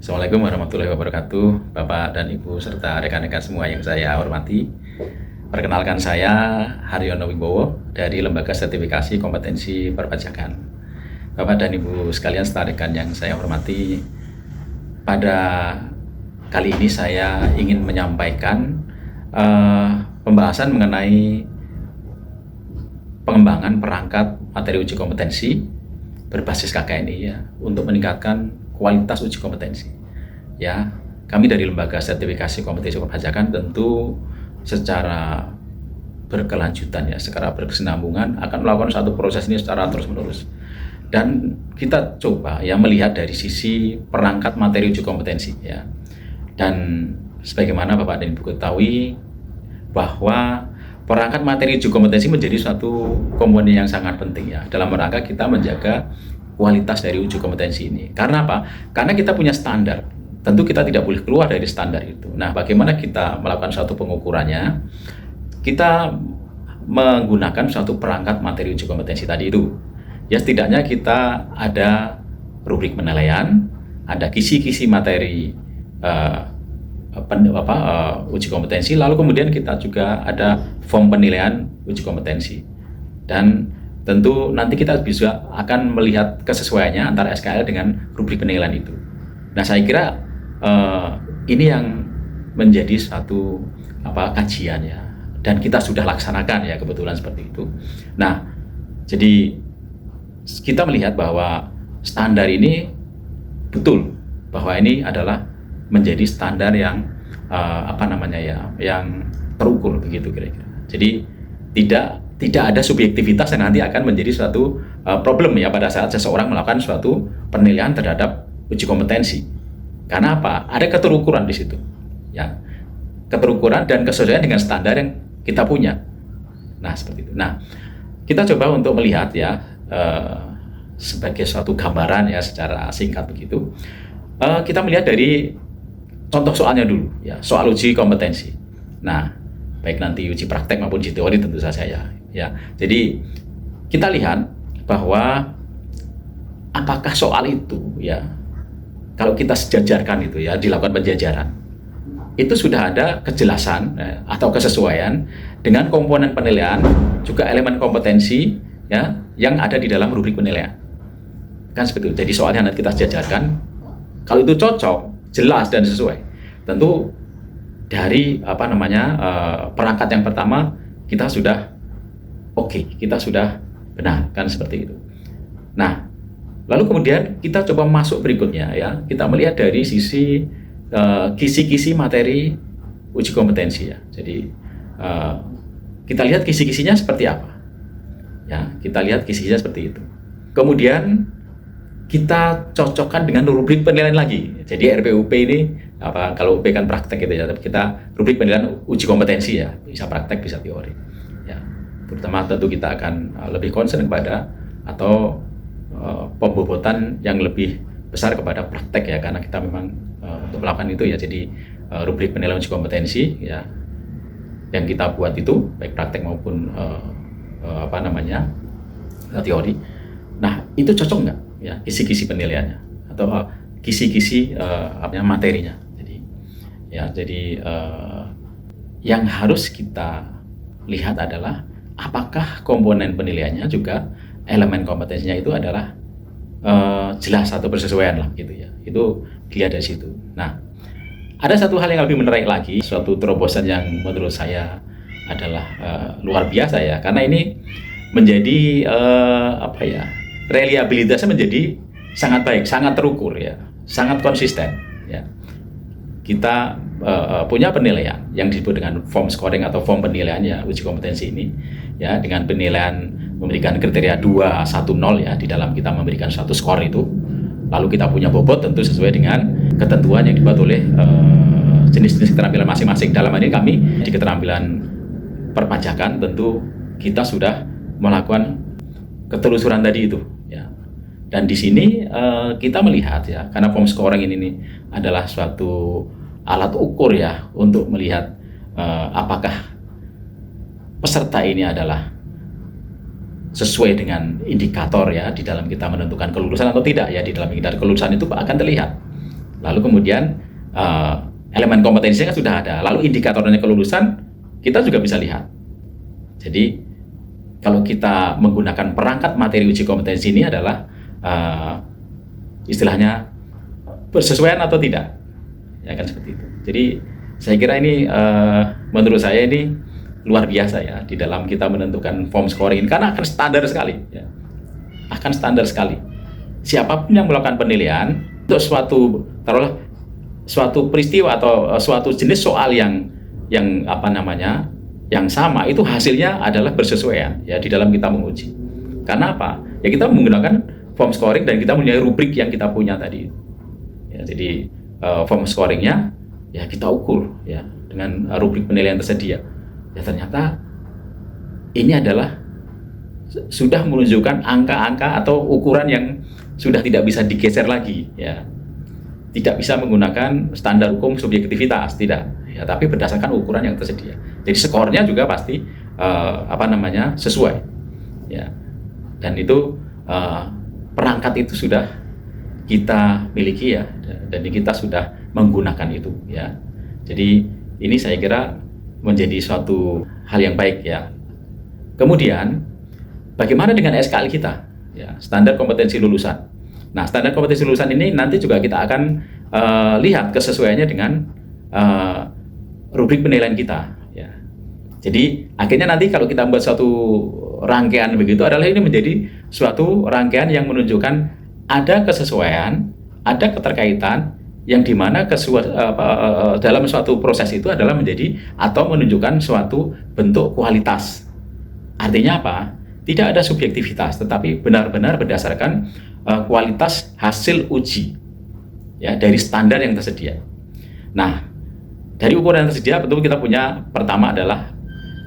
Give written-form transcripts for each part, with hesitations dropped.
Assalamualaikum warahmatullahi wabarakatuh, Bapak dan Ibu serta rekan-rekan semua yang saya hormati. Perkenalkan saya Haryono Wibowo dari Lembaga Sertifikasi Kompetensi Perpajakan. Bapak dan Ibu sekalian serta rekan yang saya hormati, pada kali ini saya ingin menyampaikan pembahasan mengenai pengembangan perangkat materi uji kompetensi berbasis KKNI ya, untuk meningkatkan kualitas uji kompetensi. Ya, kami dari Lembaga Sertifikasi Kompetensi Perpajakan tentu secara berkelanjutan ya, secara berkesinambungan akan melakukan satu proses ini secara terus-menerus. Dan kita coba ya melihat dari sisi perangkat materi uji kompetensi ya. Dan sebagaimana Bapak dan Ibu ketahui bahwa perangkat materi uji kompetensi menjadi suatu komponen yang sangat penting ya dalam rangka kita menjaga kualitas dari uji kompetensi ini. Karena apa? Karena kita punya standar. Tentu kita tidak boleh keluar dari standar itu. Nah, bagaimana kita melakukan suatu pengukurannya? Kita menggunakan suatu perangkat materi uji kompetensi tadi itu. Ya, setidaknya kita ada rubrik penilaian, ada kisi-kisi materi uji kompetensi, lalu kemudian kita juga ada form penilaian uji kompetensi. Dan tentu nanti kita bisa akan melihat kesesuaiannya antara SKL dengan rubrik penilaian itu. Nah, saya kira ini yang menjadi satu kajian ya, dan kita sudah laksanakan ya, kebetulan seperti itu. Nah, jadi kita melihat bahwa standar ini betul bahwa ini adalah menjadi standar yang yang terukur begitu kira-kira. Jadi tidak ada subjektivitas yang nanti akan menjadi suatu problem ya pada saat seseorang melakukan suatu penilaian terhadap uji kompetensi. Karena apa? Ada keterukuran di situ. Ya. Keterukuran dan kesesuaian dengan standar yang kita punya. Nah, seperti itu. Nah, kita coba untuk melihat ya sebagai suatu gambaran ya secara singkat begitu. Kita melihat dari contoh soalnya dulu ya, soal uji kompetensi. Nah, baik nanti uji praktek maupun uji teori tentu saja ya. Jadi kita lihat bahwa apakah soal itu ya, kalau kita sejajarkan itu ya, dilakukan penjajaran, itu sudah ada kejelasan ya, atau kesesuaian dengan komponen penilaian, juga elemen kompetensi ya yang ada di dalam rubrik penilaian. Kan seperti itu. Jadi soalnya nanti kita sejajarkan, kalau itu cocok, jelas dan sesuai, tentu dari perangkat yang pertama kita sudah kita sudah benar, kan seperti itu. Nah, lalu kemudian kita coba masuk berikutnya ya, kita melihat dari sisi kisi-kisi materi uji kompetensi ya. Jadi kita lihat kisi-kisinya seperti apa ya, kita lihat kisi-kisinya seperti itu. Kemudian kita cocokkan dengan rubrik penilaian lagi. Jadi RPUP ini kalau UP kan praktek gitu ya, tapi kita rubrik penilaian uji kompetensi ya, bisa praktek bisa teori ya. Terutama tentu kita akan lebih concern kepada atau pembobotan yang lebih besar kepada praktek ya, karena kita memang untuk melakukan itu ya. Jadi rubrik penilaian uji kompetensi ya yang kita buat itu baik praktek maupun teori. Nah, itu cocok nggak ya kisi-kisi penilaiannya atau kisi-kisi materinya. Jadi yang harus kita lihat adalah apakah komponen penilaiannya juga elemen kompetensinya itu adalah jelas atau bersesuaian lah gitu ya. Itu dilihat dari situ. Nah, ada satu hal yang lebih menarik lagi, suatu terobosan yang menurut saya adalah luar biasa ya, karena ini menjadi reliabilitasnya menjadi sangat baik, sangat terukur ya, sangat konsisten ya. Kita punya penilaian yang disebut dengan form scoring atau form penilaian ya uji kompetensi ini ya, dengan penilaian memberikan kriteria 2, 1, 0 ya, di dalam kita memberikan satu skor itu. Lalu kita punya bobot tentu sesuai dengan ketentuan yang dibuat oleh jenis-jenis keterampilan masing-masing. Dalam hal ini kami di keterampilan perpajakan tentu kita sudah melakukan ketelusuran tadi itu ya. Dan di sini kita melihat ya, karena form scoring ini adalah suatu alat ukur ya untuk melihat apakah peserta ini adalah sesuai dengan indikator ya di dalam kita menentukan kelulusan atau tidak ya. Di dalam indikator kelulusan itu akan terlihat Lalu kemudian elemen kompetensinya sudah ada. Lalu indikatornya kelulusan kita juga bisa lihat. Jadi kalau kita menggunakan perangkat materi uji kompetensi ini adalah istilahnya bersesuaian atau tidak, ya kan seperti itu. Jadi saya kira ini menurut saya ini luar biasa ya di dalam kita menentukan form scoring karena akan standar sekali, ya. Akan standar sekali. Siapapun yang melakukan penilaian untuk suatu peristiwa atau suatu jenis soal yang yang sama itu hasilnya adalah bersesuaian ya di dalam kita menguji. Karena apa? Ya kita menggunakan form scoring dan kita punya rubrik yang kita punya tadi. Ya, jadi form scoringnya ya kita ukur ya dengan rubrik penilaian tersedia. Ya ternyata ini adalah sudah menunjukkan angka-angka atau ukuran yang sudah tidak bisa digeser lagi ya. Tidak bisa menggunakan standar hukum subjektivitas, tidak ya, tapi berdasarkan ukuran yang tersedia. Jadi skornya juga pasti sesuai ya. Dan itu perangkat itu sudah kita miliki ya, dan kita sudah menggunakan itu ya. Jadi ini saya kira menjadi suatu hal yang baik ya. Kemudian bagaimana dengan SKL kita ya, standar kompetensi lulusan. Nah, standar kompetensi lulusan ini nanti juga kita akan lihat kesesuaiannya dengan rubrik penilaian kita ya. Jadi akhirnya nanti kalau kita membuat suatu rangkaian begitu adalah ini menjadi suatu rangkaian yang menunjukkan ada kesesuaian, ada keterkaitan yang dimana dalam suatu proses itu adalah menjadi atau menunjukkan suatu bentuk kualitas. Artinya apa? Tidak ada subjektivitas, tetapi benar-benar berdasarkan kualitas hasil uji ya dari standar yang tersedia. Nah, dari ukuran yang tersedia betul kita punya pertama adalah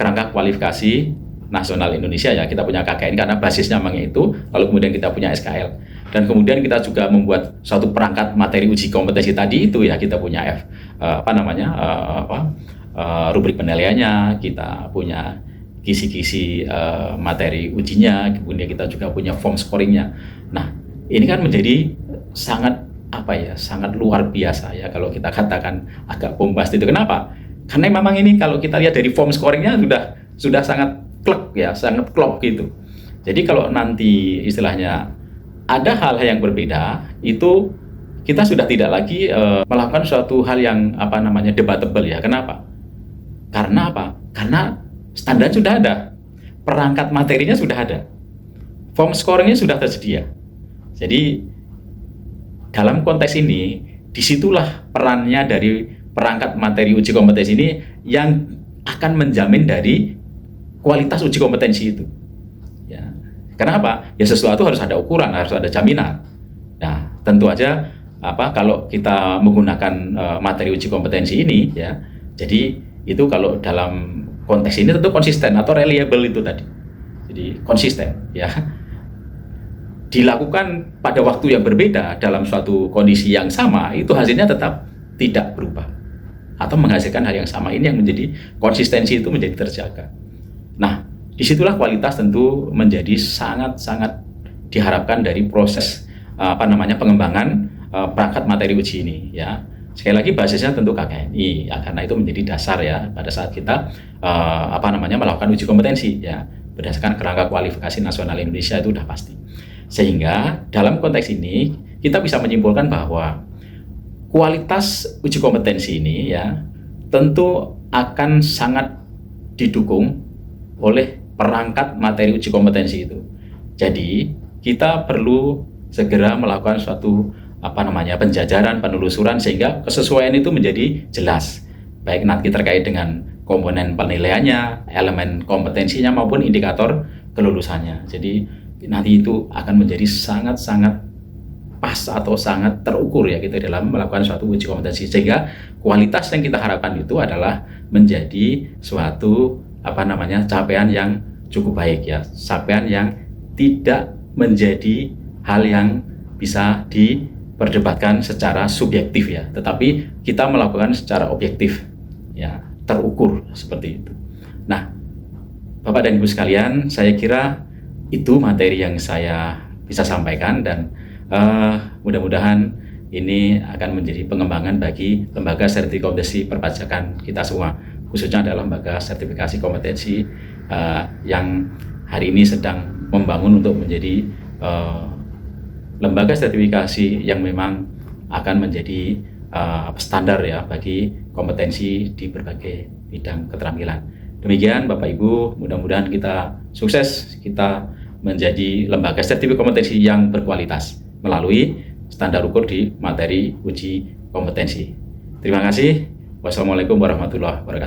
kerangka kualifikasi nasional Indonesia ya, kita punya KKN karena basisnya memang itu, lalu kemudian kita punya SKL dan kemudian kita juga membuat suatu perangkat materi uji kompetensi tadi itu ya, kita punya rubrik penilaiannya, kita punya kisi-kisi materi ujinya, kemudian kita juga punya form scoringnya. Nah, ini kan menjadi sangat sangat luar biasa ya kalau kita katakan agak bombastis itu. Kenapa? Karena memang ini kalau kita lihat dari form scoringnya sudah sangat klop ya, sangat klop gitu. Jadi kalau nanti istilahnya ada hal-hal yang berbeda, itu kita sudah tidak lagi melakukan suatu hal yang debatable ya. Kenapa? Karena apa? Karena standar sudah ada, perangkat materinya sudah ada, form scoringnya sudah tersedia. Jadi dalam konteks ini, disitulah perannya dari perangkat materi uji kompetensi ini yang akan menjamin dari kualitas uji kompetensi itu. Ya, karena apa? Ya sesuatu harus ada ukuran, harus ada jaminan. Nah, tentu aja kalau kita menggunakan materi uji kompetensi ini, ya, jadi itu kalau dalam konteks ini tentu konsisten atau reliable itu tadi. Jadi konsisten, ya. Dilakukan pada waktu yang berbeda dalam suatu kondisi yang sama, itu hasilnya tetap tidak berubah atau menghasilkan hal yang sama. Ini yang menjadi konsistensi itu menjadi terjaga. Nah, disitulah kualitas tentu menjadi sangat-sangat diharapkan dari proses pengembangan perangkat materi uji ini, ya. Sekali lagi basisnya tentu KKNI, ya, karena itu menjadi dasar ya pada saat kita melakukan uji kompetensi, ya, berdasarkan kerangka kualifikasi nasional Indonesia itu sudah pasti. Sehingga dalam konteks ini kita bisa menyimpulkan bahwa kualitas uji kompetensi ini ya tentu akan sangat didukung oleh perangkat materi uji kompetensi itu. Jadi kita perlu segera melakukan suatu penjajaran, penelusuran sehingga kesesuaian itu menjadi jelas, baik nanti terkait dengan komponen penilaiannya, elemen kompetensinya maupun indikator kelulusannya. Jadi nanti itu akan menjadi sangat-sangat pas atau sangat terukur ya kita dalam melakukan suatu uji kompetensi, sehingga kualitas yang kita harapkan itu adalah menjadi suatu capaian yang cukup baik ya, capaian yang tidak menjadi hal yang bisa diperdebatkan secara subjektif ya, tetapi kita melakukan secara objektif ya, terukur seperti itu. Nah, Bapak dan Ibu sekalian, saya kira itu materi yang saya bisa sampaikan dan mudah-mudahan ini akan menjadi pengembangan bagi lembaga sertifikasi perpajakan kita semua, khususnya adalah lembaga sertifikasi kompetensi yang hari ini sedang membangun untuk menjadi lembaga sertifikasi yang memang akan menjadi standar ya bagi kompetensi di berbagai bidang keterampilan. Demikian Bapak Ibu, mudah-mudahan kita sukses, kita menjadi lembaga sertifikasi kompetensi yang berkualitas melalui standar ukur di materi uji kompetensi. Terima kasih. Wassalamualaikum warahmatullahi wabarakatuh.